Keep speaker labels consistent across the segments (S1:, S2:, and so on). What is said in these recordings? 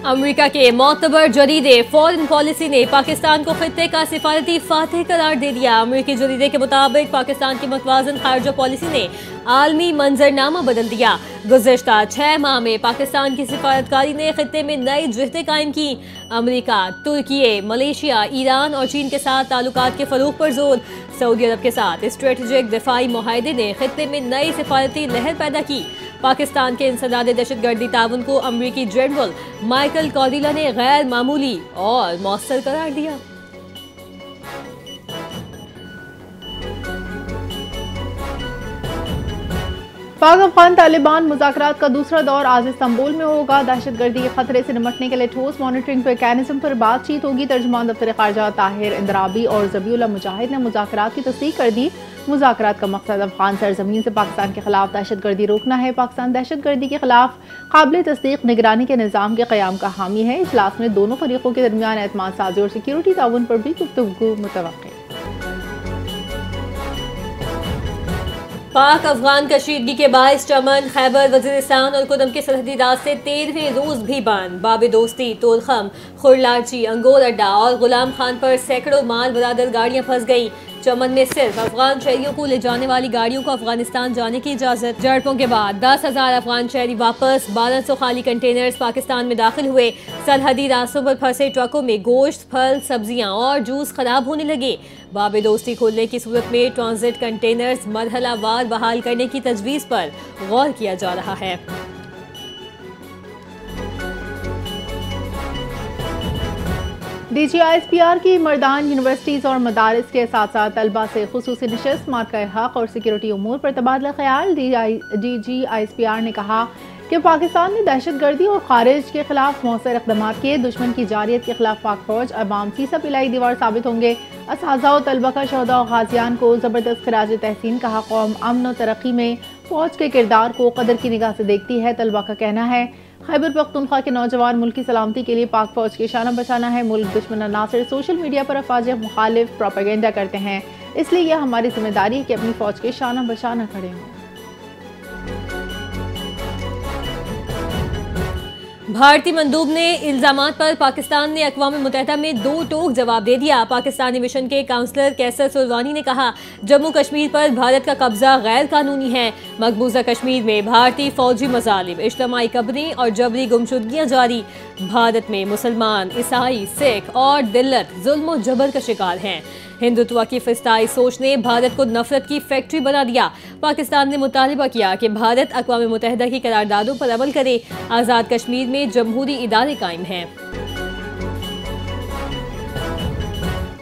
S1: America के मोतबर जरीदे foreign policy ने पाकिस्तान को खित्ते का सिफारती फातेह करार दे दिया। अमेरिकी जरीदे के मुताबिक पाकिस्तान की मतवाजन खारजा पॉलिसी ने आलमी मंजरनामा बदल दिया। गुज़श्ता 6 माह में पाकिस्तान की सिफारतकारी ने खित्ते में नई जिहतें कायम की। अमेरिका, तुर्की, मलेशिया, ईरान और चीन के साथ ताल्लुकात के फरोग पर जोर। सऊदी अरब के साथ स्ट्रेटेजिक दिफाई मुआहदे ने खित्ते में नई सिफारती लहर पैदा की। पाकिस्तान के इंसदाद दहशतगर्दी ताउन को अमरीकी जनरल माइकल कॉडिला ने गैर मामूली और मौसर करार दिया।
S2: पाक अफगान तालिबान मुज़ाकरात का दूसरा दौर आज इस्तांबुल में होगा। दहशतगर्दी के खतरे से निपटने के लिए ठोस मॉनिटरिंग मैकेनिज्म पर बातचीत होगी। तर्जुमान दफ्तर ख़ारजा ताहिर इंदराबी और ज़बीउल्लाह मुजाहिद ने मुज़ाकरात की तस्दीक कर दी। मुज़ाकरात का मकसद अफगान सरजमीन से पाकिस्तान के खिलाफ दहशतगर्दी रोकना है। पाकिस्तान दहशतगर्दी के खिलाफ काबिल तस्दीक निगरानी के निज़ाम के क़याम का हामी है। इजलास में दोनों फरीकों के दरमियान एतमाद साज़ी और सिक्योरिटी ताउन पर भी गुफ्तगू मुतवक्किल।
S1: पाक अफगान कशीदगी के बायस चमन, खैबर, वजीरिस्तान और कुदम के सरहदी रास्ते 13वें रोज भी बंद। बाबे दोस्ती, तोलखम, खुरलाची, अंगोर अड्डा और गुलाम खान पर सैकड़ों माल बरादर गाड़ियां फंस गईं। चमन में सिर्फ अफगान शहरियों को ले जाने वाली गाड़ियों को अफगानिस्तान जाने की इजाजत। झड़पों के बाद 10,000 अफगान शहरी वापस, 1200 खाली कंटेनर्स पाकिस्तान में दाखिल हुए। सरहदी रास्तों पर फंसे ट्रकों में गोश्त, फल, सब्जियां और जूस खराब होने लगे। बाबे दोस्ती खोलने की सूरत में ट्रांजिट कंटेनर्स मरहलावार बहाल करने की तजवीज़ पर गौर किया जा रहा है।
S2: DGISPR की मर्दान यूनिवर्सिटीज़ और मदारिस के साथ साथ तलबा से खुसूसी नशस्त मार्का हक और सिक्योरिटी उमूर पर तबादला ख्याल। DGISPR ने कहा कि पाकिस्तान ने दहशतगर्दी और खारिज के खिलाफ मौसर इक़दाम किए। दुश्मन की जारियत के खिलाफ पाक फौज अवाम सीसा पिलाई दीवार साबित होंगे। असातिज़ा और तलबा का शहदा और गाजियान को ज़बरदस्त खिराज तहसीन। कहा, कौम अमन और तरक्की में फौज के किरदार को कदर की निगाह से देखती है। तलबा का कहना है, खैबर पख्तूनख्वा के नौजवान मुल्क की सलामती के लिए पाक फौज की शाना बचाना है। मुल्क दुश्मन अनासर सोशल मीडिया पर अफवाज मुखालिफ प्रोपेगेंडा करते हैं, इसलिए यह हमारी जिम्मेदारी है कि अपनी फौज के शाना बचाना खड़े हों।
S1: भारतीय मंदूब ने इल्जामात पर पाकिस्तान ने अक़वाम मुत्तहिदा में दो टोक जवाब दे दिया। पाकिस्तानी मिशन के काउंसलर कैसर सुरवानी ने कहा, जम्मू कश्मीर पर भारत का कब्जा गैर कानूनी है। मकबूजा कश्मीर में भारतीय फौजी मजालिम, इज्तिमाई कब्रें और जबरी गुमशुदगियाँ जारी। भारत में मुसलमान, ईसाई, सिख और दिल्लत जुल्म और जबर का शिकार हैं। हिंदुत्व की फिस्ताई सोच ने भारत को नफरत की फैक्ट्री बना दिया। पाकिस्तान ने मुतालिबा किया कि भारत अक़वाम मुत्तहिदा की करारदादों पर अमल करे। आज़ाद कश्मीर में जमहूरी इदारे कायम हैं।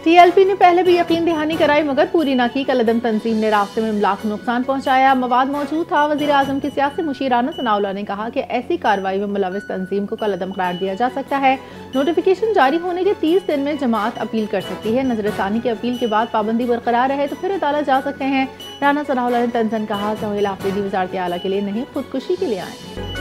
S2: TLP ने पहले भी यकीन दहानी कराई मगर पूरी न की। कलअदम तंजीम ने रास्ते में लाख नुकसान पहुंचाया। मवाद मौजूद था। वज़ीर आज़म के सियासी मुशीर राना सनाउल्लाह ने कहा कि ऐसी कार्रवाई में मुलविस तंजीम को कलअदम करार दिया जा सकता है। नोटिफिकेशन जारी होने के 30 दिन में जमात अपील कर सकती है। नजरसानी की अपील के बाद पाबंदी बरकरार रहे तो फिर अदालत जा सकते हैं। राना सनाउल्लाह ने तंजन कहा, सोहेल आफरीदी वज़ारत आला के लिए नहीं, खुदकुशी के लिए आए।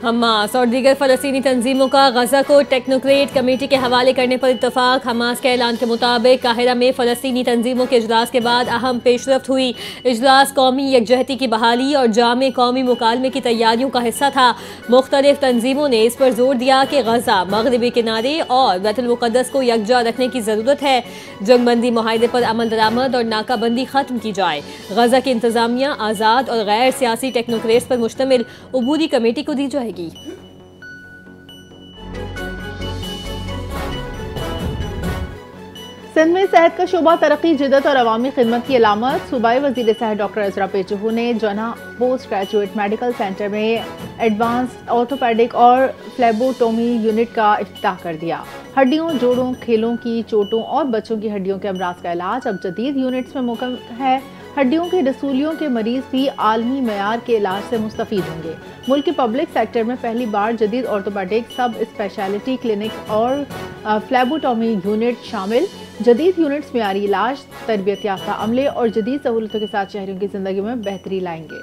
S1: हमास और दीगर फ़लस्तीनी तंजीमों का गजा को टेक्नोक्रेट कमेटी के हवाले करने पर इत्तफाक। हमास के ऐलान के मुताबिक काहिरा में फ़लस्तीनी तंजीमों के इजलास के बाद अहम पेशरफ्त हुई। इजलास कौमी यकजहती की बहाली और जामे कौमी मुकालमे की तैयारियों का हिस्सा था। मुख्तलिफ तंजीमों ने इस पर जोर दिया कि गजा, मगरबी किनारे और बैतुल मुक़द्दस को यकजा रखने की ज़रूरत है। जंगबंदी मुआहदे पर अमल दरामद और नाकाबंदी ख़त्म की जाए। गजा की इंतज़ामिया आज़ाद और गैर सियासी टेक्नोक्रेट्स पर मुश्तमिल उबूरी कमेटी को दी जाएगी।
S2: सिंध में सेहत का शोबा तरक्की, जिद्दत और अवामी खिदमत की अलामत। सूबाई वज़ीर सेहत डॉक्टर अजरा पेचहू ने जना पोस्ट ग्रेजुएट मेडिकल सेंटर में एडवांस ऑर्थोपेडिक और फ्लेबोटोमी यूनिट का इफ्तिताह कर दिया। हड्डियों, जोड़ों, खेलों की चोटों और बच्चों की हड्डियों के अमराज का इलाज अब जदीद यूनिट्स में मुकम्मल है। हड्डियों के रसूलियों के मरीज भी आलमी मयार के इलाज से मुस्तफीद होंगे। मुल्क के पब्लिक सेक्टर में पहली बार जदीद ऑर्थोपेडिक सब स्पेशलिटी क्लिनिक और फ्लेबोटोमी यूनिट शामिल। जदीद यूनिट्स मयारी इलाज, तरबियत याफ्ता अमले और जदीद सहूलतों के साथ शहरियों की जिंदगी में बेहतरी लाएंगे।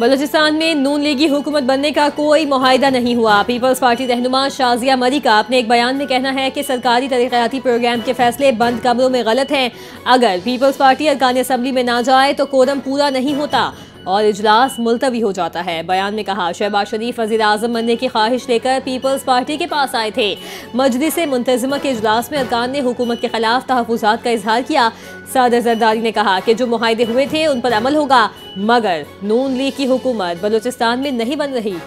S1: बलूचिस्तान में नून लीगी हुकूमत बनने का कोई मुआहिदा नहीं हुआ। पीपल्स पार्टी रहनुमा शाजिया मरी का अपने एक बयान में कहना है कि सरकारी तरक्याती प्रोग्राम के फैसले बंद कमरों में गलत हैं। अगर पीपल्स पार्टी अरकान असम्बली में ना जाए तो कोरम पूरा नहीं होता और इजलास मुलतवी हो जाता है। बयान में कहा, शहबाज शरीफ वज़ीर आज़म बनने की ख्वाहिश लेकर पीपल्स पार्टी के पास आए थे। मजलिस मुंतज़िमा के इजलास में अरकान ने हुकूमत के खिलाफ तहफ़्फ़ुज़ात का इजहार किया। सदर जरदारी ने कहा कि जो मुआहदे हुए थे उन पर अमल होगा, मगर नून लीग की हुकूमत बलूचिस्तान में नहीं बन रही।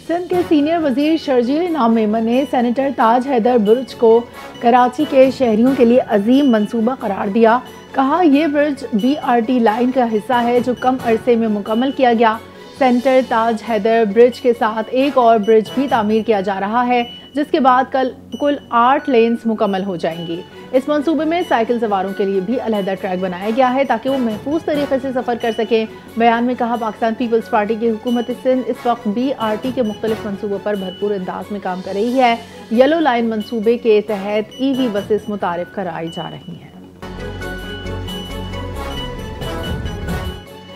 S2: सिंध के सीनियर वजीर शर्जील इनाम मेमन ने सेनेटर ताज हैदर बुर्ज को कराची के शहरियों के लिए अजीम मंसूबा करार दिया। कहा, यह ब्रिज BRT लाइन का हिस्सा है जो कम अरसे में मुकम्मल किया गया। सेनेटर ताज हैदर ब्रिज के साथ एक और ब्रिज भी तामीर किया जा रहा है, जिसके बाद कल कुल 8 लेन्स मुकम्मल हो जाएंगी। इस मंसूबे में साइकिल सवारों के लिए भी अलहदा ट्रैक बनाया गया है ताकि वो महफूज तरीके से सफ़र कर सकें। बयान में कहा, पाकिस्तान पीपल्स पार्टी की हुकूमत सिंध इस वक्त BRT के मुख्तलिफ मंसूबों पर भरपूर अंदाज में काम कर रही है। येलो लाइन मंसूबे के तहत EV बसेस मुतारिफ कराई जा रही हैं।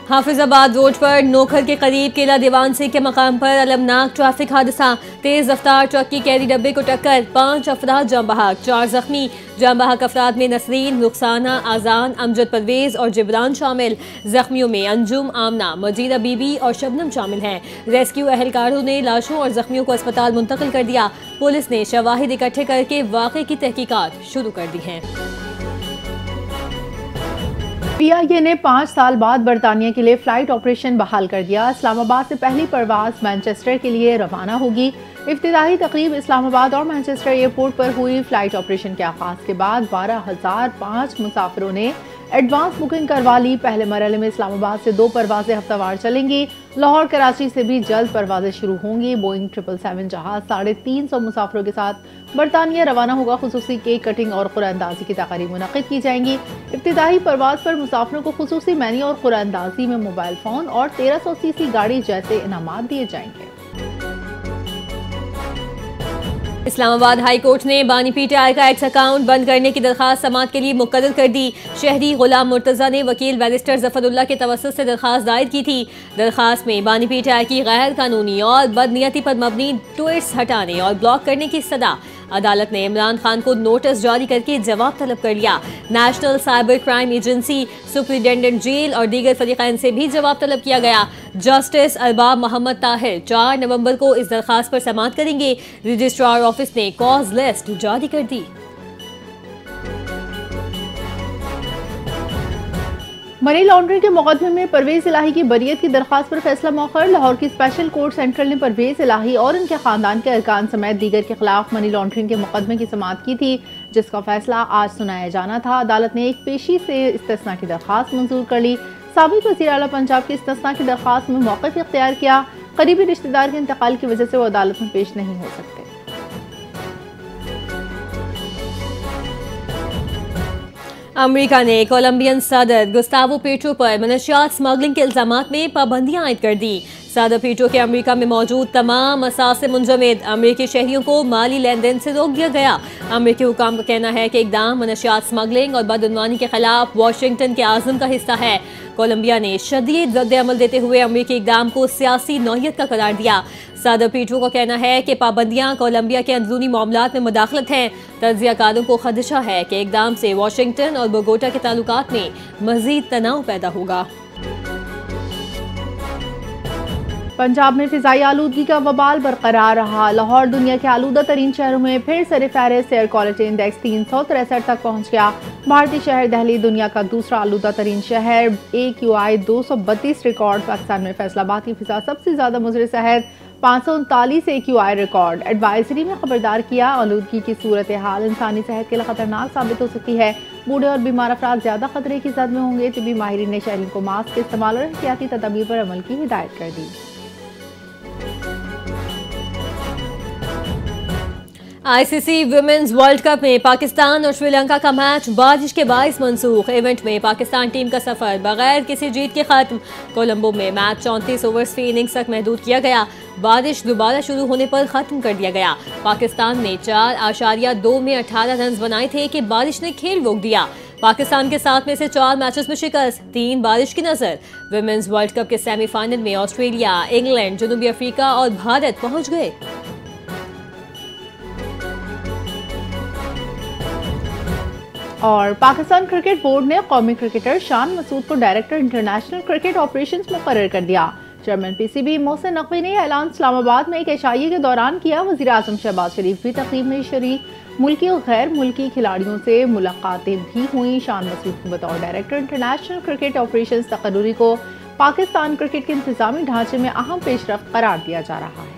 S1: हाफिजाबाद रोड पर नोखर के करीब केला दीवान सिंह के मकाम पर अलमनाक ट्रैफिक हादसा। तेज रफ्तार ट्रक की कैरी डब्बे को टक्कर, 5 अफराद जाम बहक, 4 जख्मी। जाम बहक अफराद में नसरीन, रुखसाना, आजान, अमजद परवेज और जिब्रान शामिल। जख्मियों में अंजुम, आमना, मजीदा बीबी और शबनम शामिल हैं। रेस्क्यू एहलकारों ने लाशों और जख्मियों को अस्पताल मुंतकिल कर दिया। पुलिस ने शवाहिद इकट्ठे करके वाक़े की तहकीकात शुरू कर दी है।
S2: PIA ने 5 साल बाद बरतानिया के लिए फ्लाइट ऑपरेशन बहाल कर दिया। इस्लामाबाद से पहली परवाज मैनचेस्टर के लिए रवाना होगी। इफ्तिताही तकरीब इस्लामाबाद और मैनचेस्टर एयरपोर्ट पर हुई। फ्लाइट ऑपरेशन के आगाज के बाद 12,005 मुसाफिरों ने एडवांस बुकिंग करवा ली। पहले मरहले में इस्लामाबाद से 2 परवाजें हफ्तावार चलेंगी। लाहौर कराची से भी जल्द परवाजें शुरू होंगी। बोइंग 777 जहाज 350 मुसाफिरों के साथ बरतानिया रवाना होगा। खुसूसी केक कटिंग और कुरानदाजी की तकारीब मुनक़िद की जाएंगी। इफ्तिताही परवाज पर मुसाफिरों को खुसूसी मेन्यू और कुरानदाजी में मोबाइल फ़ोन और 1300 सीसी गाड़ी जैसे इनामात दिए जाएंगे।
S1: इस्लामाबाद हाई कोर्ट ने बानी PTI का एक्स अकाउंट बंद करने की दरखास्त समाअत के लिए मुकर्रर कर दी। शहरी गुलाम मुर्तज़ा ने वकील बैरिस्टर ज़फ़रुल्लाह के तवस्सुत से दरखास्त दायर की थी। दरखास्त में बानी PTI की गैर कानूनी और बदनीयती पर मबनी ट्वीट्स हटाने और ब्लॉक करने की सदा अदालत ने इमरान खान को नोटिस जारी करके जवाब तलब कर लिया। National cyber crime agency, superintendent jail और दीगर फरीक़ैन से भी जवाब तलब किया गया। जस्टिस अरबाब मोहम्मद ताहिर 4 नवंबर को इस दरखास्त पर समाअत करेंगे। रजिस्ट्रार ऑफिस ने कॉज लिस्ट जारी कर दी।
S2: मनी लॉन्ड्रिंग के मुकदमे में परवेज इलाही की बरियत की दरखास्त पर फैसला मौखर। लाहौर की स्पेशल कोर्ट सेंट्रल ने परवेज इलाही और उनके खानदान के अरकान समेत दीगर के खिलाफ मनी लॉन्ड्रिंग के मुकदमे की समाअत की थी, जिसका फैसला आज सुनाया जाना था। अदालत ने एक पेशी से इस्तिस्ना की दरखास्त मंजूर कर ली। साबिक वज़ीर आला पंजाब की इस्तिस्ना की दरखास्त में मौक़िफ़ इख्तियार किया। करीबी रिश्तेदार के इंतकाल की वजह से वो अदालत में पेश नहीं हो सकते।
S1: अमेरिका ने कोलंबियन सदर गुस्तावो पेट्रो पर मनशियात स्मगलिंग के इल्जामात में पाबंदियां आयद कर दी। सदर पेट्रो के अमेरिका में मौजूद तमाम असासे मुंजमद अमेरिकी शहरियों को माली लेन देन से रोक दिया गया। अमेरिकी हुकाम का कहना है कि इकदाम मनशियात स्मगलिंग और बदउनवानी के खिलाफ वाशिंगटन के आज़म का हिस्सा है। कोलंबिया ने शदीद रद्द-ए-अमल देते हुए अमेरिकी इकदाम को सियासी नौयत का करार दिया। सदर पेट्रो का कहना है कि पाबंदियां कोलंबिया के अंदरूनी मामलात में मुदाखलत हैं। तज्ज़ियाकारों को खदशा है कि इकदाम से वाशिंगटन और बोगोटा के ताल्लुकात में मज़ीद तनाव पैदा होगा।
S2: पंजाब में फिजाई आलूदगी का वबाल बरकरार रहा। लाहौर दुनिया के आलूदा तरीन शहरों में फिर सर फहरिस्त एयर क्वालिटी इंडेक्स 363 तक पहुँच गया। भारतीय शहर दिल्ली दुनिया का दूसरा आलूदा तरीन शहर। AQI 232 record. पाकिस्तान में फैसलाबाद की फिजा सबसे ज़्यादा मुज़र शहर 539 AQI रिकॉर्ड। एडवाइजरी में खबरदार किया, आलूदगी की सूरत हाल इंसानी सेहत के लिए खतरनाक साबित हो सकती है। बूढ़े और बीमार अफराद ज़्यादा खतरे की जद में होंगे। तिबी माहिरीन ने शहरियों को मास्क के इस्तेमाल और एहतियाती तदाबीर पर अमल की हिदायत कर दी।
S1: ICC वुमेन्स वर्ल्ड कप में पाकिस्तान और श्रीलंका का मैच बारिश के बाइस मनसूख। इवेंट में पाकिस्तान टीम का सफर बगैर किसी जीत के खत्म। कोलंबो में मैच 34 ओवर्स की इनिंग्स तक महदूद किया गया। बारिश दोबारा शुरू होने पर खत्म कर दिया गया। पाकिस्तान ने 4.2 में 18 रन बनाए थे कि बारिश ने खेल रोक दिया। पाकिस्तान के 7 में से 4 मैचेस में शिकस्त, 3 बारिश की नजर। विमेंस वर्ल्ड कप के सेमीफाइनल में ऑस्ट्रेलिया, इंग्लैंड, जनूबी अफ्रीका और भारत पहुंच गए।
S2: और पाकिस्तान क्रिकेट बोर्ड ने कौमी क्रिकेटर शान मसूद को डायरेक्टर इंटरनेशनल क्रिकेट ऑपरेशंस मुकर्रर कर दिया। चेयरमैन पीसीबी मोहसिन नकवी ने ऐलान इस्लामाबाद में एक एशाइये के दौरान किया। वज़ीर आज़म शहबाज शरीफ भी तकरीब में शरीक। मुल्की और गैर मुल्की खिलाड़ियों से मुलाकातें भी हुई। शान मसूद को बतौर डायरेक्टर इंटरनेशनल क्रिकेट ऑपरेशंस तकर्रुरी को पाकिस्तान क्रिकेट के इंतजामी ढांचे में अहम पेशरफ्त करार दिया जा रहा है।